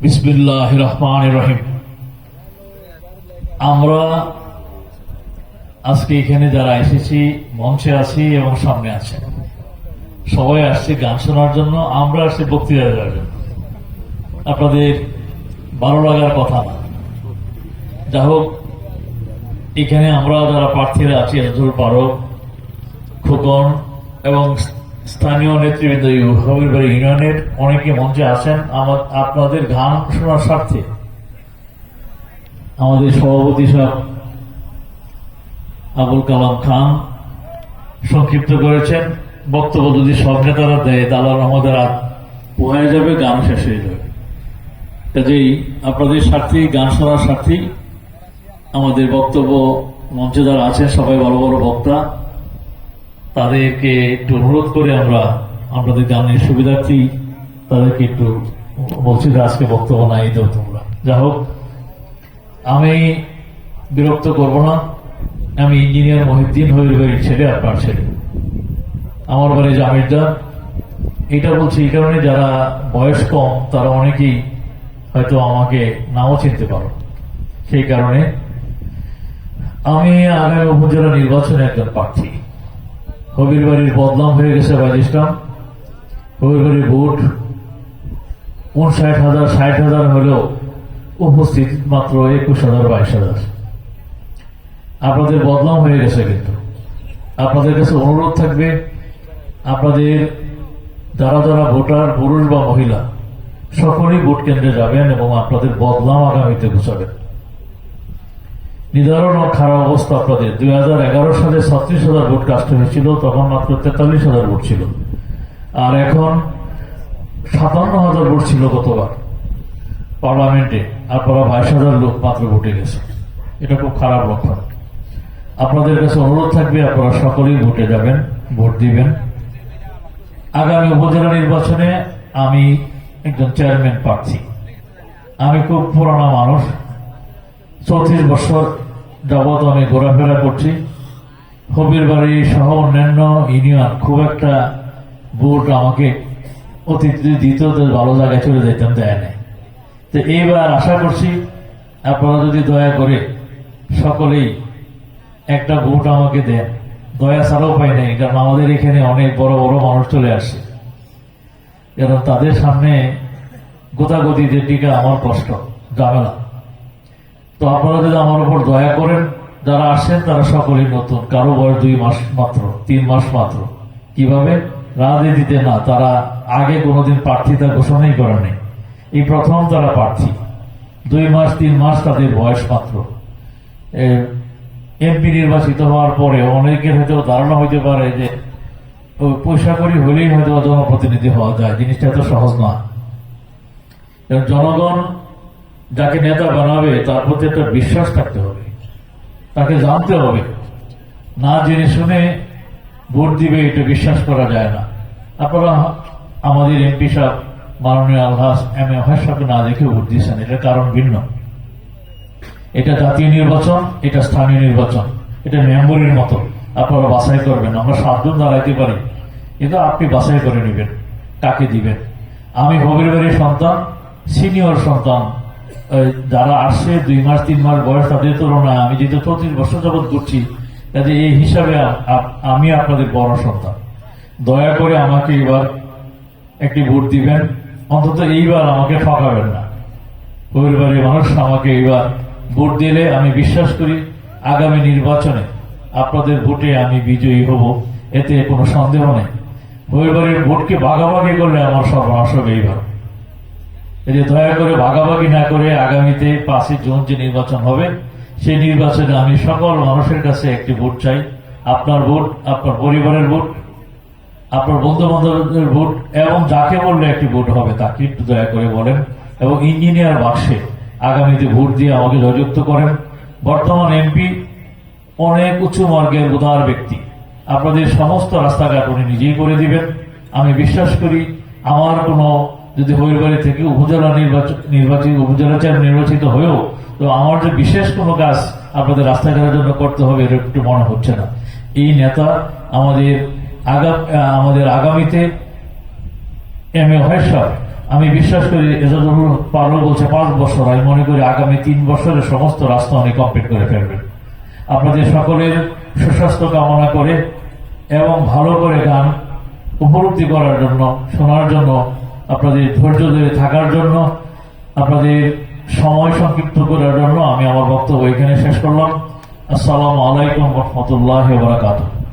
বিসমিল্লাহির রহমানির রহিম। আমরা আজকে এখানে যারা এসেছি, মঞ্চে আছি এবং সামনে আছি, সবাই আসছে গান শোনার জন্য, আমরা আসছি বক্তৃতা দেওয়ার জন্য। আপনাদের ভালো লাগার কথা না। যা হোক, এখানে আমরা যারা প্রার্থীরা আছি, আজুল পারক, খোকন এবং স্থানীয় নেতৃবৃন্দ হবিরবাড়ি ইউনিয়নের অনেকে মঞ্চে আছেন। আপনাদের গান শোনার স্বার্থে আমাদের সভাপতি সাহেব আবুল কালাম খান সংক্ষিপ্ত করেছেন। বক্তব্য যদি সব নেতারা দেয় তাহলে আমাদের রাত পোহায় যাবে, গান শেষ হয়ে যাবে। কাজেই আপনাদের স্বার্থেই, গান শোনার স্বার্থেই আমাদের বক্তব্য, মঞ্চে যারা আছেন সবাই বড় বড় বক্তা, তাদেরকে একটু অনুরোধ করে আমরা আপনাদের গানের সুবিধার্থী তাদেরকে একটু বলছি যে আজকে বক্তব্য নাই দেও তোমরা। যা হোক, আমি বিরক্ত করব না। আমি ইঞ্জিনিয়ার মহিউদ্দিন হবিরবাড়ির ছেলে, আপনার ছেলে। আমার বাড়ি জামিরদার। এটা বলছি এই কারণে, যারা বয়স কম তারা অনেকেই হয়তো আমাকে নাও চিনতে পারো। সেই কারণে আমি আগামী উপজেলা নির্বাচনে একজন প্রার্থী। হবিরবাড়ির বদনাম হয়ে গেছে বাইজ ইসলাম। হবিরবাড়ির ভোট 59,000 60,000 হলেও উপস্থিত মাত্র 21,000 22,000। আপনাদের বদনাম হয়ে গেছে। কিন্তু আপনাদের কাছে অনুরোধ থাকবে, আপনাদের যারা যারা ভোটার, পুরুষ বা মহিলা, সকলেই ভোট কেন্দ্রে যাবেন এবং আপনাদের বদনাম আগামীতে ঘুষাবেন। নিদারুণ খারাপ অবস্থা আপনাদের। 2011 সালে 36,000 ভোট কাস্ট হয়েছিল, তখন মাত্র 43,000 ভোট ছিল। আর এখন 57,000 ভোট ছিল গতবার পার্লামেন্টে, আর প্রায় 22,000 লোক মাত্র ভোটে গেছে। এটা খুব খারাপ লক্ষণ। আপনাদের কাছে অনুরোধ থাকবে, আপনারা সকলেই ভোটে যাবেন, ভোট দিবেন। আগামী উপজেলা নির্বাচনে আমি একজন চেয়ারম্যান প্রার্থী। আমি খুব পুরানা মানুষ, 34 বছর যাবৎ আমি ঘোরাফেরা করছি। হবিরবাড়ি সহ অন্যান্য ইউনিয়ন খুব একটা ভোট আমাকে অতীত দিত, ভালো জায়গায় চলে যেতাম, দেয় নাই। তো এইবার আশা করছি আপনারা যদি দয়া করে সকলেই একটা ভোট আমাকে দেন। দয়া ছাড়াও পাই নাই, কারণ আমাদের এখানে অনেক বড় বড় মানুষ চলে আসছে, কারণ তাদের সামনে গোতাগতিতে টিকা আমার কষ্ট, ঝামেলা। তো আপনারা যদি আমার উপর দয়া করেন, যারা আসছেন তারা সকলেই নতুন, কারো বয়স 2 মাস মাত্র, 3 মাস মাত্র। কিভাবে রাজনীতিতে না, তারা আগে কোনোদিন প্রার্থিতা ঘোষণাই করেনি, এই প্রথম তারা প্রার্থী। 2 মাস 3 মাস তাদের বয়স মাত্র। এমপি নির্বাচিত হওয়ার পরে অনেকের হয়তো ধারণা হইতে পারে যে পয়সা করি হলেই হয়তো জনপ্রতিনিধি হওয়া যায়। জিনিসটা এত সহজ না। জনগণ যাকে নেতা বানাবে তার প্রতি একটা বিশ্বাস থাকতে হবে, তাকে জানতে হবে। না জেনে শুনে ভোট দিবে, এটা বিশ্বাস করা যায় না। আপনারা আমাদের এমপি সাহেব মাননীয় আলহাজ এম এ ওয়াহিদ সাহেবকে না দেখে ভোট দিয়েছেন, এটার কারণ ভিন্ন। এটা জাতীয় নির্বাচন, এটা স্থানীয় নির্বাচন, এটা মেম্বরের মতো। আপনারা বাছাই করবেন। আমরা 7 জন দাঁড়াইতে পারি, কিন্তু আপনি বাছাই করে নেবেন কাকে দিবেন। আমি হবিরবাড়ির সন্তান, সিনিয়র সন্তান। যারা আসছে 2 মাস 3 মাস বয়স, তাদের তুলনায় আমি যেহেতু 34 বছর যাবৎ করছি, কাজে এই হিসাবে আমি আপনাদের বড় সন্তান। দয়া করে আমাকে এবার একটি ভোট দিবেন। অন্তত এইবার আমাকে ঠকাবেন না। হবিরবাড়ির মানুষ আমাকে এইবার ভোট দিলে আমি বিশ্বাস করি আগামী নির্বাচনে আপনাদের ভোটে আমি বিজয়ী হব, এতে কোনো সন্দেহ নেই। হবিরবাড়ির ভোটকে ভাগাভাগি করলে আমার সর্বনাশ হবে এইবার। এই যে দয়া করে ভাগাভাগি না করে আগামীতে 5 জুন যে নির্বাচন হবে, সেই নির্বাচনে আমি সকল মানুষের কাছে একটি ভোট চাই। আপনার ভোট, আপনার পরিবারের ভোট, আপনার বন্ধু বান্ধবদের ভোট, এবং যাকে বললে একটি ভোট হবে তাকে একটু দয়া করে বলেন। এবং ইঞ্জিনিয়ার বাক্সে আগামীতে ভোট দিয়ে আমাকে জয়যুক্ত করেন। বর্তমান এমপি অনেক উঁচু মার্গের উদার ব্যক্তি। আপনাদের সমস্ত রাস্তাঘাট উনি নিজেই করে দিবেন। আমি বিশ্বাস করি আমার কোনো যদি হবিরবাড়ি থেকে উপজেলা উপজেলা চেয়ারম্যান নির্বাচিত হয়েও, তো আমার যে বিশেষ কোনো কাজ আপনাদের রাস্তাঘাটের জন্য করতে হবে এটা একটু মনে হচ্ছে না। এই নেতা আমাদের আগামীতে এম এ ওয়াহিদ সাহেব আমি বিশ্বাস করি এজাজুল পারো বলছে 5 বছর, আমি মনে করি আগামী 3 বছরের সমস্ত রাস্তা উনি কমপ্লিট করে ফেলবেন। আপনাদের সকলের সুস্বাস্থ্য কামনা করে এবং ভালো করে গান উপলব্ধি করার জন্য, শোনার জন্য, আপনাদের ধৈর্য ধরে থাকার জন্য, আপনাদের সময় সংক্ষিপ্ত করার জন্য আমি আমার বক্তব্য এখানে শেষ করলাম। আসসালামু আলাইকুম ওয়া রাহমাতুল্লাহি ওয়া বারাকাতুহু।